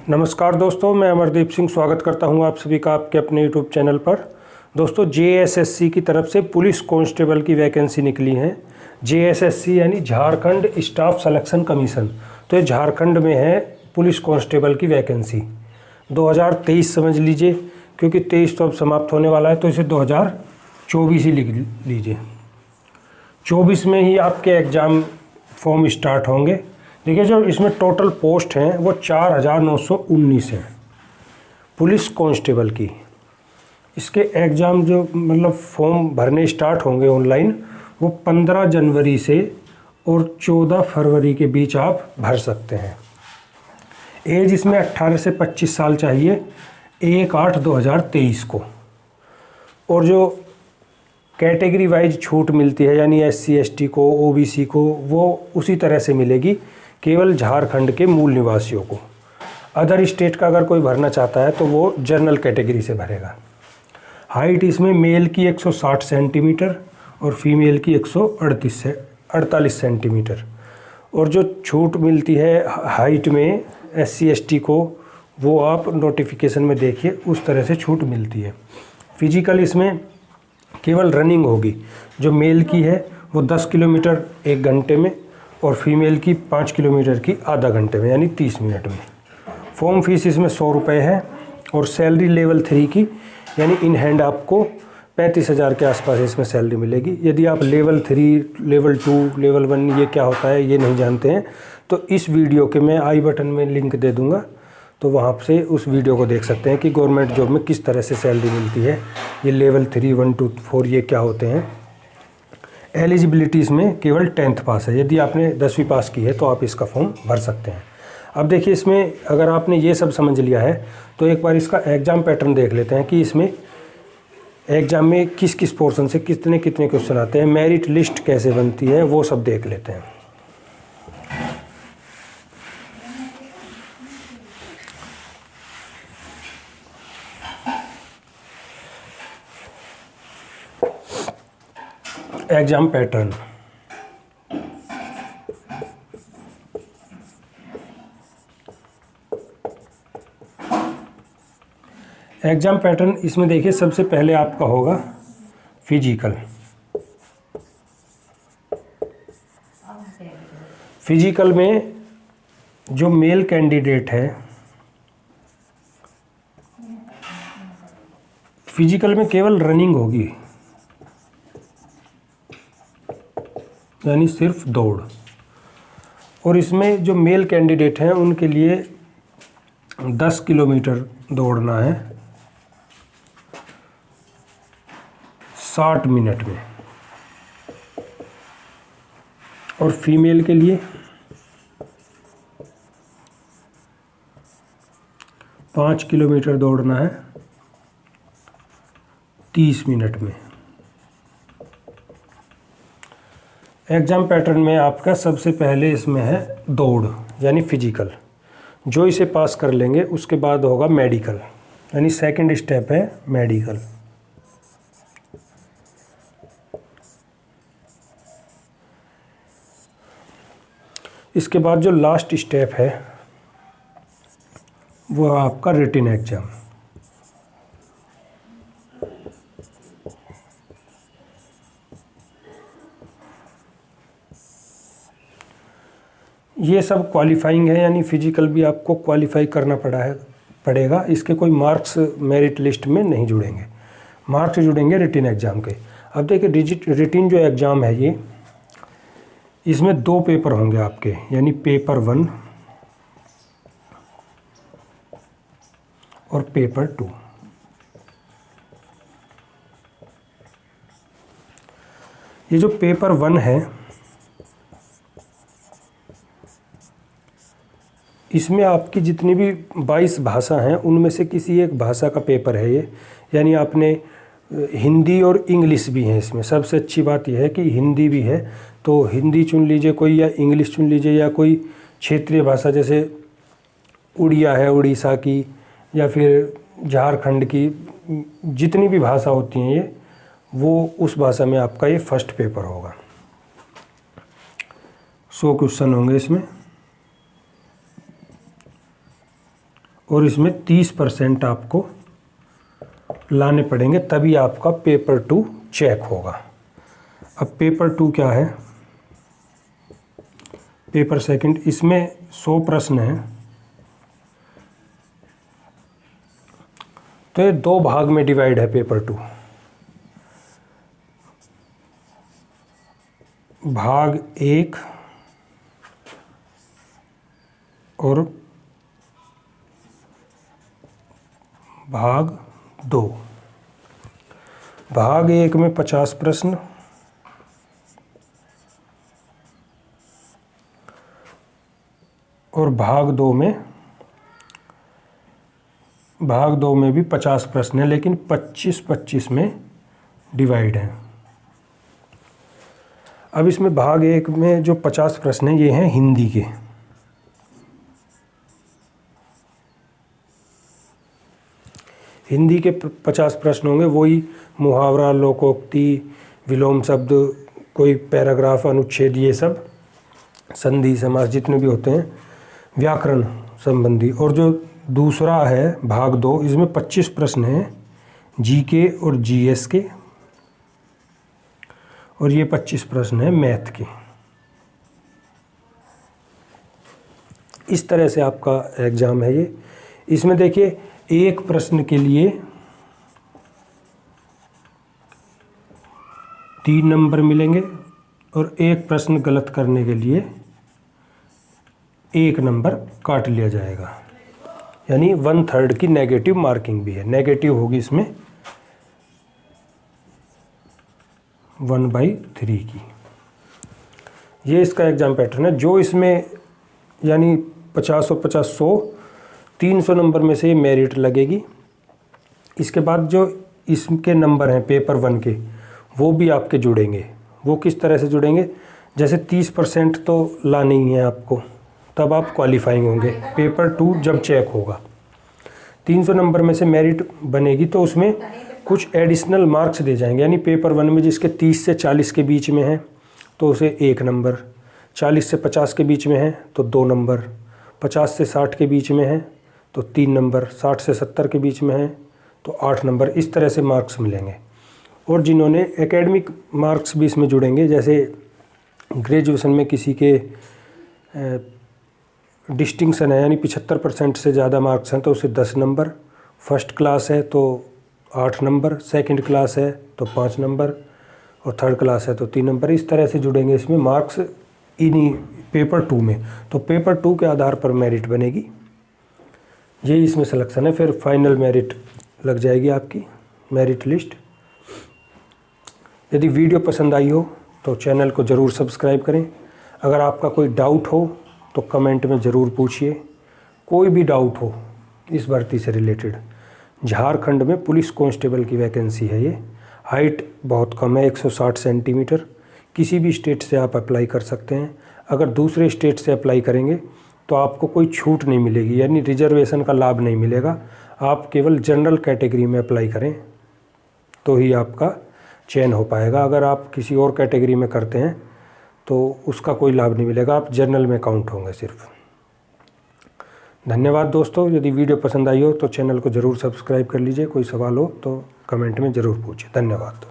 नमस्कार दोस्तों, मैं अमरदीप सिंह स्वागत करता हूं आप सभी का आपके अपने यूट्यूब चैनल पर। दोस्तों, जेएसएससी की तरफ से पुलिस कांस्टेबल की वैकेंसी निकली है। जेएसएससी यानी झारखंड स्टाफ सिलेक्शन कमीशन। तो ये झारखंड में है पुलिस कांस्टेबल की वैकेंसी 2023 समझ लीजिए, क्योंकि 23 तो अब समाप्त होने वाला है, तो इसे 2024 ही लिख लीजिए। 24 में ही आपके एग्ज़ाम फॉर्म स्टार्ट होंगे। देखिए, जो इसमें टोटल पोस्ट हैं वो 4919 हैं पुलिस कांस्टेबल की। इसके एग्ज़ाम जो मतलब फॉर्म भरने स्टार्ट होंगे ऑनलाइन, वो 15 जनवरी से और 14 फरवरी के बीच आप भर सकते हैं। एज इसमें 18 से 25 साल चाहिए 1/8/2023 को। और जो कैटेगरी वाइज छूट मिलती है, यानी SC ST को, OBC को, वो उसी तरह से मिलेगी, केवल झारखंड के मूल निवासियों को। अदर स्टेट का अगर कोई भरना चाहता है तो वो जनरल कैटेगरी से भरेगा। हाइट इसमें मेल की 160 सेंटीमीटर और फीमेल की 148 सेंटीमीटर। और जो छूट मिलती है हाइट में SC ST को, वो आप नोटिफिकेशन में देखिए, उस तरह से छूट मिलती है। फिजिकल इसमें केवल रनिंग होगी। जो मेल की है वो 10 किलोमीटर 1 घंटे में और फीमेल की 5 किलोमीटर की आधा घंटे में, यानी 30 मिनट में। फॉर्म फीस इसमें 100 रुपये है। और सैलरी लेवल 3 की, यानी इन हैंड आपको 35,000 के आसपास इसमें सैलरी मिलेगी। यदि आप लेवल 3, लेवल 2, लेवल 1 ये क्या होता है ये नहीं जानते हैं, तो इस वीडियो के मैं आई बटन में लिंक दे दूँगा, तो वहाँ से उस वीडियो को देख सकते हैं कि गवर्नमेंट जॉब में किस तरह से सैलरी मिलती है। ये लेवल 3, 1, 2, 4 ये क्या होते हैं। एलिजिबिलिटी इसमें केवल 10th पास है। यदि आपने 10वीं पास की है तो आप इसका फॉर्म भर सकते हैं। अब देखिए, इसमें अगर आपने ये सब समझ लिया है तो एक बार इसका एग्ज़ाम पैटर्न देख लेते हैं कि इसमें एग्ज़ाम में किस किस पोर्शन से कितने कितने क्वेश्चन आते हैं, मेरिट लिस्ट कैसे बनती है, वो सब देख लेते हैं। Exam pattern. एग्ज़ाम पैटर्न इसमें देखिए, सबसे पहले आपका होगा फिजिकल। फिजिकल में जो मेल कैंडिडेट है, फिजिकल में केवल रनिंग होगी, यानी सिर्फ दौड़। और इसमें जो मेल कैंडिडेट हैं उनके लिए 10 किलोमीटर दौड़ना है 60 मिनट में। और फीमेल के लिए 5 किलोमीटर दौड़ना है 30 मिनट में। एग्ज़ाम पैटर्न में आपका सबसे पहले इसमें है दौड़, यानी फिजिकल। जो इसे पास कर लेंगे उसके बाद होगा मेडिकल, यानी सेकंड स्टेप है मेडिकल। इसके बाद जो लास्ट स्टेप है वो आपका रिटन एग्ज़ाम। ये सब क्वालिफाइंग है, यानी फिजिकल भी आपको क्वालिफाई करना पड़ेगा। इसके कोई मार्क्स मेरिट लिस्ट में नहीं जुड़ेंगे, मार्क्स जुड़ेंगे रिटन एग्ज़ाम के। अब देखिए, रिटन जो एग्ज़ाम है ये, इसमें 2 पेपर होंगे आपके, यानी पेपर 1 और पेपर 2। ये जो पेपर 1 है, इसमें आपकी जितनी भी 22 भाषा हैं उनमें से किसी एक भाषा का पेपर है ये। यानी आपने हिंदी और इंग्लिश भी है इसमें। सबसे अच्छी बात यह है कि हिंदी भी है, तो हिंदी चुन लीजिए कोई, या इंग्लिश चुन लीजिए, या कोई क्षेत्रीय भाषा जैसे उड़िया है उड़ीसा की, या फिर झारखंड की, जितनी भी भाषा होती हैं ये, वो उस भाषा में आपका ये फर्स्ट पेपर होगा। 100 क्वेश्चन होंगे इसमें। और इसमें 30% आपको लाने पड़ेंगे, तभी आपका पेपर 2 चेक होगा। अब पेपर 2 क्या है, पेपर सेकंड, इसमें 100 प्रश्न हैं। तो ये 2 भाग में डिवाइड है पेपर 2। भाग 1 और भाग 2। भाग 1 में 50 प्रश्न और भाग 2 में भी 50 प्रश्न हैं, लेकिन 25-25 में डिवाइड हैं। अब इसमें भाग 1 में जो 50 प्रश्न हैं ये हैं हिंदी के। हिंदी के 50 प्रश्न होंगे, वही मुहावरा, लोकोक्ति, विलोम शब्द, कोई पैराग्राफ, अनुच्छेद, ये सब, संधि, समास, जितने भी होते हैं व्याकरण संबंधी। और जो दूसरा है भाग 2, इसमें 25 प्रश्न हैं जीके और जीएस के, और ये 25 प्रश्न हैं मैथ के। इस तरह से आपका एग्ज़ाम है ये। इसमें देखिए एक प्रश्न के लिए 3 नंबर मिलेंगे और एक प्रश्न गलत करने के लिए 1 नंबर काट लिया जाएगा, यानी 1/3 की नेगेटिव मार्किंग भी है। नेगेटिव होगी इसमें 1/3 की। ये इसका एग्ज़ाम पैटर्न है। जो इसमें यानी 50 और 50 100, 300 नंबर में से ये मेरिट लगेगी। इसके बाद जो इसके नंबर हैं पेपर 1 के, वो भी आपके जुड़ेंगे। वो किस तरह से जुड़ेंगे, जैसे 30% तो लाने ही है आपको, तब आप क्वालिफाइंग होंगे। पेपर 2 जब चेक होगा 300 नंबर में से मेरिट बनेगी, तो उसमें कुछ एडिशनल मार्क्स दे जाएंगे। यानी पेपर 1 में जिसके 30 से 40 के बीच में है तो उसे 1 नंबर, 40 से 50 के बीच में है तो 2 नंबर, 50 से 60 के बीच में है तो 3 नंबर, 60 से 70 के बीच में है तो 8 नंबर। इस तरह से मार्क्स मिलेंगे। और जिन्होंने एकेडमिक मार्क्स भी इसमें जुड़ेंगे, जैसे ग्रेजुएशन में किसी के डिस्टिंक्शन है, यानी 75% से ज़्यादा मार्क्स हैं तो उसे 10 नंबर, फर्स्ट क्लास है तो 8 नंबर, सेकंड क्लास है तो 5 नंबर, और थर्ड क्लास है तो 3 नंबर। इस तरह से जुड़ेंगे इसमें मार्क्स इन्हीं पेपर 2 में। तो पेपर 2 के आधार पर मेरिट बनेगी, ये इसमें सिलेक्शन है। फिर फाइनल मेरिट लग जाएगी आपकी, मेरिट लिस्ट। यदि वीडियो पसंद आई हो तो चैनल को ज़रूर सब्सक्राइब करें। अगर आपका कोई डाउट हो तो कमेंट में ज़रूर पूछिए। कोई भी डाउट हो इस भर्ती से रिलेटेड। झारखंड में पुलिस कांस्टेबल की वैकेंसी है ये। हाइट बहुत कम है, 160 सेंटीमीटर। किसी भी स्टेट से आप अप्लाई कर सकते हैं। अगर दूसरे स्टेट से अप्लाई करेंगे तो आपको कोई छूट नहीं मिलेगी, यानी रिजर्वेशन का लाभ नहीं मिलेगा। आप केवल जनरल कैटेगरी में अप्लाई करें तो ही आपका चयन हो पाएगा। अगर आप किसी और कैटेगरी में करते हैं तो उसका कोई लाभ नहीं मिलेगा, आप जनरल में काउंट होंगे सिर्फ। धन्यवाद दोस्तों। यदि वीडियो पसंद आई हो तो चैनल को ज़रूर सब्सक्राइब कर लीजिए। कोई सवाल हो तो कमेंट में ज़रूर पूछिए। धन्यवाद।